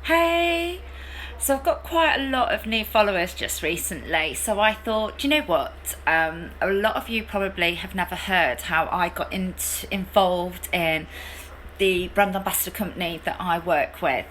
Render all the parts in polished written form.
Hey, so I've got quite a lot of new followers just recently. So I thought, do you know what? A lot of you probably have never heard how I got involved in the brand ambassador company that I work with.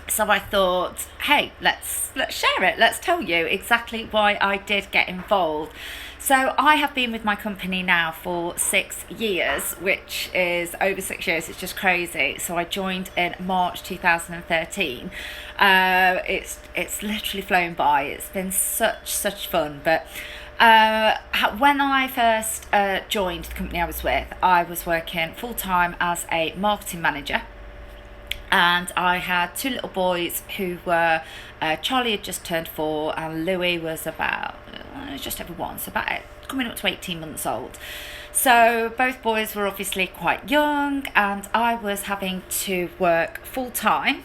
So I thought, hey, let's share it. Let's tell you exactly why I did get involved. So I have been with my company now for 6 years, which is over 6 years. It's just crazy. So I joined in March 2013. It's literally flown by. It's been such fun. But when I first joined the company I was with, I was working full time as a marketing manager, and I had two little boys who were Charlie had just turned 4 and Louis was about just over 1, so about coming up to 18 months old. So both boys were obviously quite young, and I was having to work full time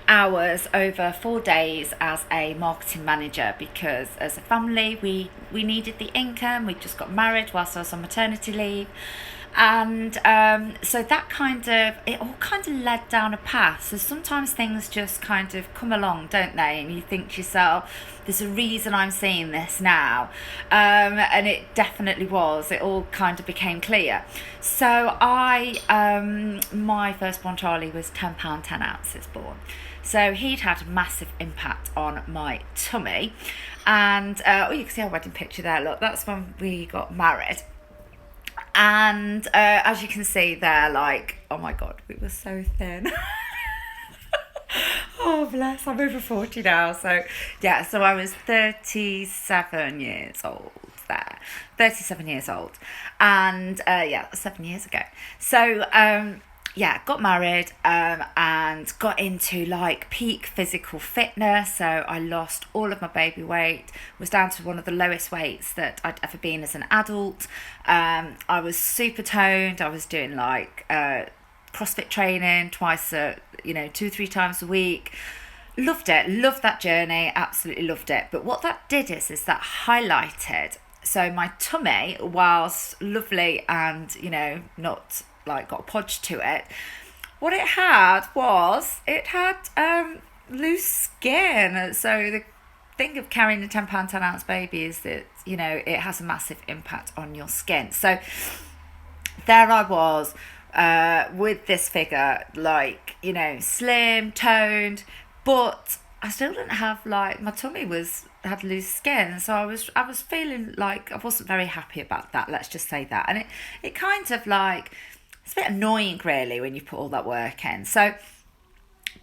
hours over 4 days as a marketing manager, because as a family we needed the income. We just got married whilst I was on maternity leave, and so that kind of it all kind of led down a path. So sometimes things just kind of come along, don't they, and you think to yourself, there's a reason I'm seeing this now. And it definitely was. It all kind of became clear. So my firstborn Charlie was £10 10 ounces born, so he'd had a massive impact on my tummy. And you can see our wedding picture there. Look, that's when we got married. And as you can see there, like, oh my god, we were so thin. Oh bless, I'm over 40 now. So yeah, so I was 37 years old there. 37 years old. And yeah, 7 years ago. So yeah, got married, and got into like peak physical fitness. So I lost all of my baby weight, was down to one of the lowest weights that I'd ever been as an adult. I was super toned. I was doing like CrossFit training twice a, 2 or 3 times a week. Loved it, loved that journey, absolutely loved it. But what that did is that highlighted, so my tummy, whilst lovely and not like got a podge to it, what it had loose skin. So the thing of carrying a £10 10 ounce baby is that it has a massive impact on your skin. So there I was, with this figure, like, slim, toned, but I still didn't have, like, my tummy had loose skin. So I was feeling like I wasn't very happy about that, let's just say that. And it kind of like, it's a bit annoying really when you put all that work in. So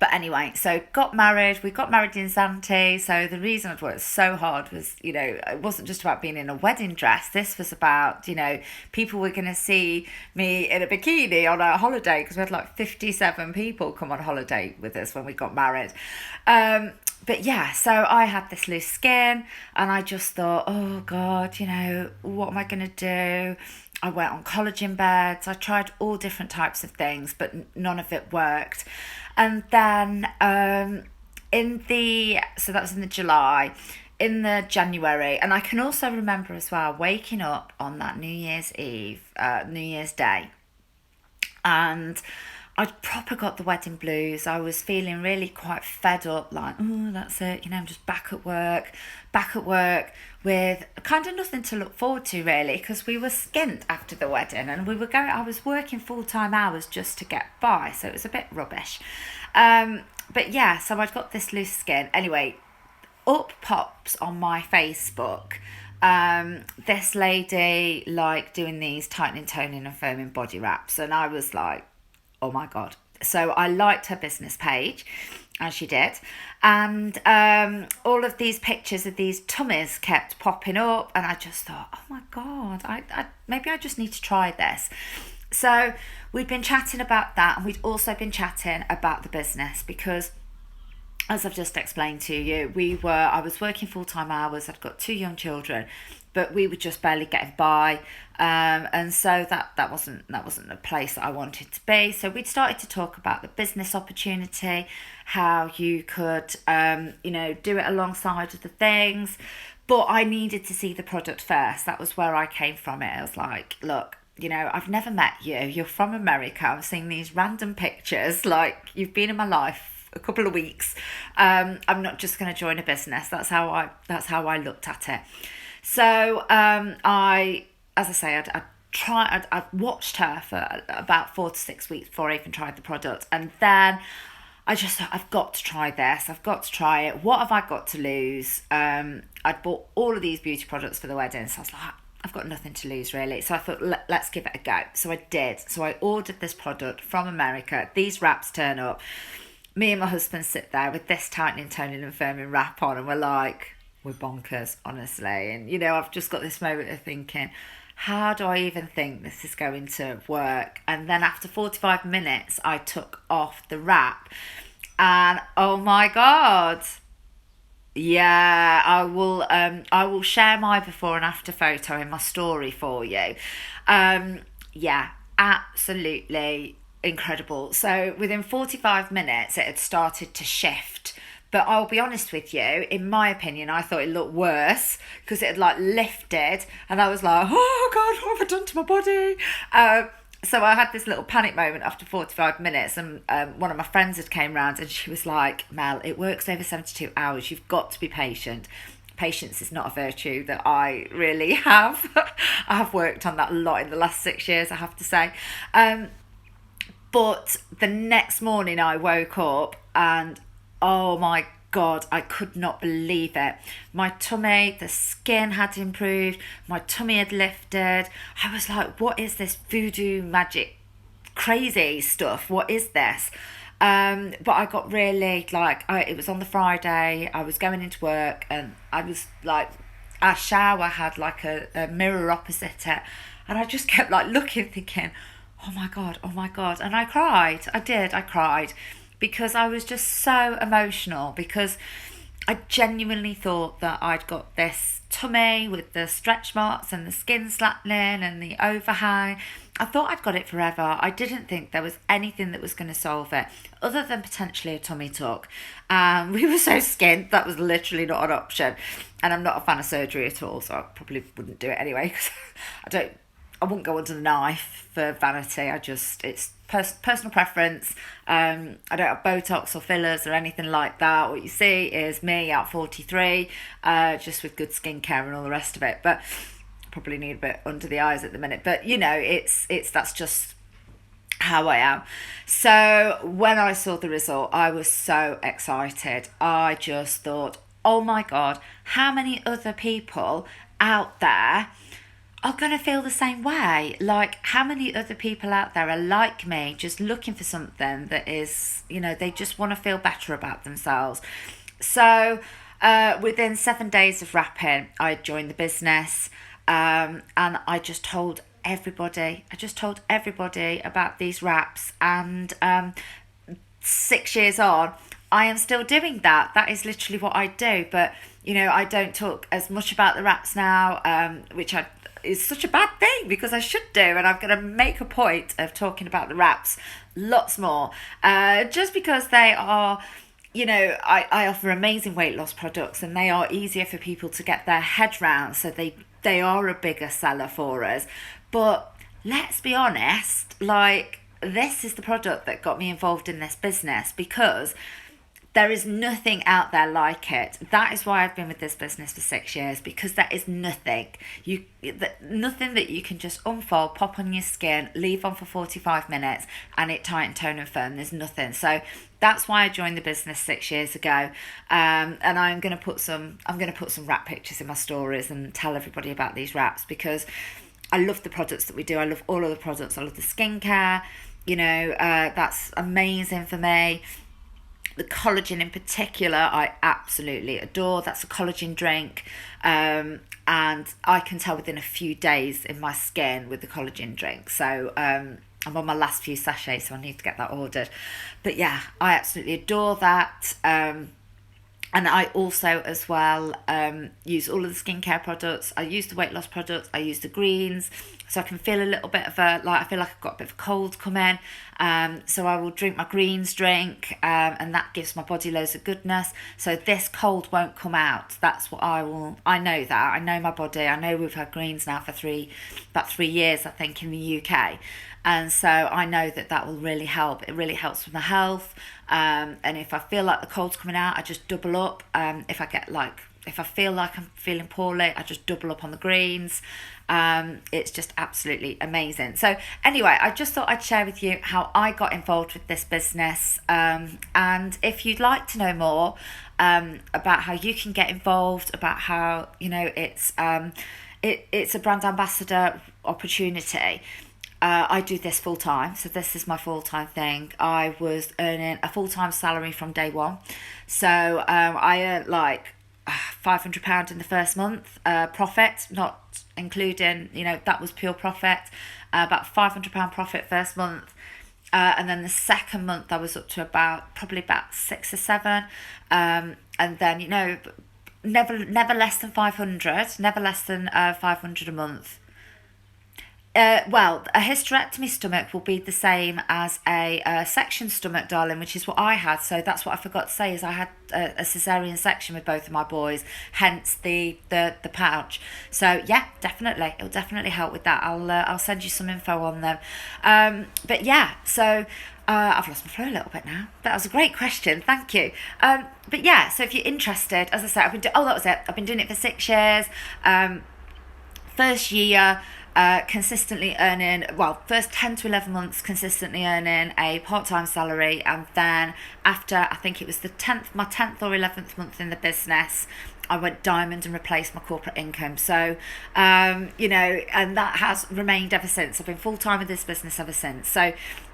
but anyway, so got married. We got married in Zante. So the reason I'd worked so hard was, it wasn't just about being in a wedding dress. This was about, people were going to see me in a bikini on a holiday, because we had like 57 people come on holiday with us when we got married. But yeah, so I had this loose skin, and I just thought, oh God, what am I going to do? I went on collagen beds. I tried all different types of things, but none of it worked. And then so that was in the July, in the January, and I can also remember as well waking up on that New Year's Eve, New Year's Day, and I'd proper got the wedding blues. I was feeling really quite fed up, like, oh, that's it, I'm just back at work with kind of nothing to look forward to really, because we were skint after the wedding, and I was working full-time hours just to get by, so it was a bit rubbish. But yeah, so I'd got this loose skin. Anyway, up pops on my Facebook this lady like doing these tightening, toning and firming body wraps, and I was like, oh my god. So I liked her business page, as she did, and all of these pictures of these tummies kept popping up, and I just thought, oh my god, I maybe I just need to try this. So we'd been chatting about that, and we'd also been chatting about the business, because as I've just explained to you, I was working full-time hours. I'd got 2 young children, but we were just barely getting by, and so that wasn't a place that I wanted to be. So we'd started to talk about the business opportunity, how you could do it alongside of the things, but I needed to see the product first. That was where I came from it. I was like, look, I've never met you. You're from America. I'm seeing these random pictures. Like, you've been in my life a couple of weeks. I'm not just going to join a business. That's how I looked at it. So as I say, I'd watched her for about 4 to 6 weeks before I even tried the product, and then I just thought, I've got to try this. I've got to try it. What have I got to lose? I'd bought all of these beauty products for the wedding, so I was like, I've got nothing to lose really. So I thought, let's give it a go. So I did. So I ordered this product from America. These wraps turn up. Me and my husband sit there with this tightening, toning and firming wrap on, and we're like, we're bonkers, honestly. And, you know, I've just got this moment of thinking, how do I even think this is going to work? And then after 45 minutes, I took off the wrap, and oh my God. Yeah, I will share my before and after photo in my story for you. Yeah, absolutely incredible. So within 45 minutes, it had started to shift. But I'll be honest with you, in my opinion, I thought it looked worse because it had like lifted, and I was like, oh God, what have I done to my body? So I had this little panic moment after 45 minutes, and one of my friends had came round and she was like, Mel, it works over 72 hours. You've got to be patient. Patience is not a virtue that I really have. I have worked on that a lot in the last 6 years, I have to say. But the next morning I woke up and oh my God, I could not believe it. My tummy, the skin had improved. My tummy had lifted. I was like, what is this voodoo magic crazy stuff? What is this? But I got really like, it was on the Friday. I was going into work and I was like, our shower had like a mirror opposite it. And I just kept like looking, thinking, oh my God, oh my God. And I cried. I cried. Because I was just so emotional, because I genuinely thought that I'd got this tummy with the stretch marks and the skin slackening and the overhang. I thought I'd got it forever. I didn't think there was anything that was going to solve it other than potentially a tummy tuck. We were so skint, that was literally not an option. And I'm not a fan of surgery at all, so I probably wouldn't do it anyway, because I wouldn't go under the knife for vanity. It's personal preference. I don't have Botox or fillers or anything like that. What you see is me at 43, just with good skincare and all the rest of it. But probably need a bit under the eyes at the minute. But you know, that's just how I am. So when I saw the result, I was so excited. I just thought, oh my God, how many other people out there are going to feel the same way? Like, how many other people out there are like me, just looking for something that is, you know, they just want to feel better about themselves. So within 7 days of wrapping, I joined the business, and I just told everybody about these wraps, and 6 years on, I am still doing that. That is literally what I do. But, you know, I don't talk as much about the wraps now, which is such a bad thing, because I should do, and I'm going to make a point of talking about the wraps lots more, just because they are, you know, I offer amazing weight loss products, and they are easier for people to get their head round, so they are a bigger seller for us. But let's be honest, like, this is the product that got me involved in this business, because there is nothing out there like it. That is why I've been with this business for 6 years, because there is nothing that you can just unfold, pop on your skin, leave on for 45 minutes, and it tighten, tone and firm. There's nothing. So that's why I joined the business 6 years ago. And I'm going to put some wrap pictures in my stories and tell everybody about these wraps, because I love the products that we do. I love all of the products. I love the skincare. You know, that's amazing for me. The collagen in particular, I absolutely adore. That's a collagen drink. And I can tell within a few days in my skin with the collagen drink. So I'm on my last few sachets, so I need to get that ordered. But yeah, I absolutely adore that. And I also as well use all of the skincare products. I use the weight loss products. I use the greens. So I can feel a little bit of I feel like I've got a bit of a cold coming. So I will drink my greens drink, and that gives my body loads of goodness. So this cold won't come out. That's what I know that. I know my body. I know we've had greens now for about 3 years, I think, in the UK. And so I know that will really help. It really helps with my health. And if I feel like the cold's coming out, I just double up. If I feel like I'm feeling poorly, I just double up on the greens. It's just absolutely amazing. So anyway, I just thought I'd share with you how I got involved with this business. And if you'd like to know more about how you can get involved, about how, it's a brand ambassador opportunity. I do this full time, so this is my full time thing. I was earning a full time salary from day one, so I earned like £500 in the first month profit, not including, that was pure profit, about £500 profit first month. And then the second month I was up to probably about 6 or 7, and then never less than 500, never less than 500 a month. Well, a hysterectomy stomach will be the same as a section stomach, darling, which is what I had. So that's what I forgot to say, is I had a cesarean section with both of my boys, hence the pouch. So yeah, definitely, it'll definitely help with that. I'll send you some info on them. But yeah, so I've lost my flow a little bit now. That was a great question, thank you. But yeah, so if you're interested, as I said, that was it. I've been doing it for 6 years. First year, consistently earning, first 10 to 11 months consistently earning a part-time salary, and then after, I think it was my 10th or 11th month in the business, I went diamond and replaced my corporate income. So, and that has remained ever since. I've been full-time with this business ever since. So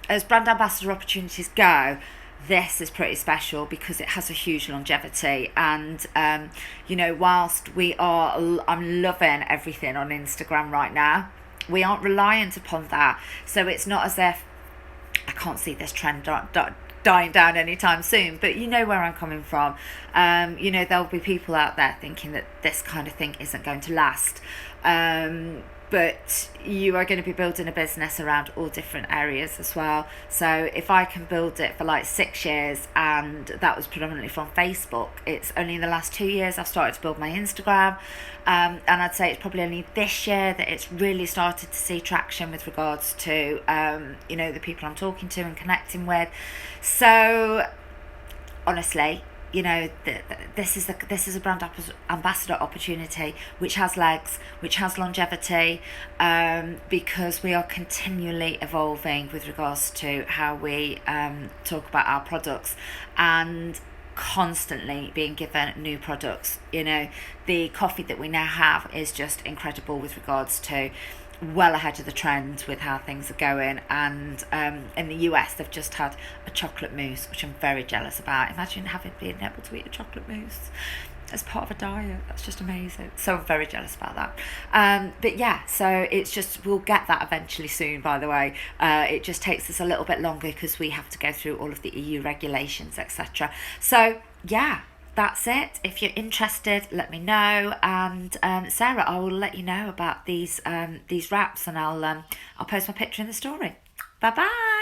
as brand ambassador opportunities go, this is pretty special because it has a huge longevity. And whilst I'm loving everything on Instagram right now, we aren't reliant upon that. So it's not as if I can't see this trend dying down anytime soon, but you know where I'm coming from. There'll be people out there thinking that this kind of thing isn't going to last. But you are going to be building a business around all different areas as well. So if I can build it for like 6 years, and that was predominantly from Facebook, it's only in the last 2 years I've started to build my Instagram. And I'd say it's probably only this year that it's really started to see traction with regards to, the people I'm talking to and connecting with. So honestly, this is a brand ambassador opportunity which has legs, which has longevity, because we are continually evolving with regards to how we talk about our products, and constantly being given new products. The coffee that we now have is just incredible with regards to well ahead of the trend with how things are going. And in the US they've just had a chocolate mousse, which I'm very jealous about. Imagine being able to eat a chocolate mousse as part of a diet. That's just amazing. So I'm very jealous about that. But yeah, so it's just, we'll get that eventually soon, by the way. It just takes us a little bit longer because we have to go through all of the EU regulations, etc. So yeah, that's it. If you're interested, let me know. And Sarah, I will let you know about these wraps, and I'll post my picture in the story. Bye bye.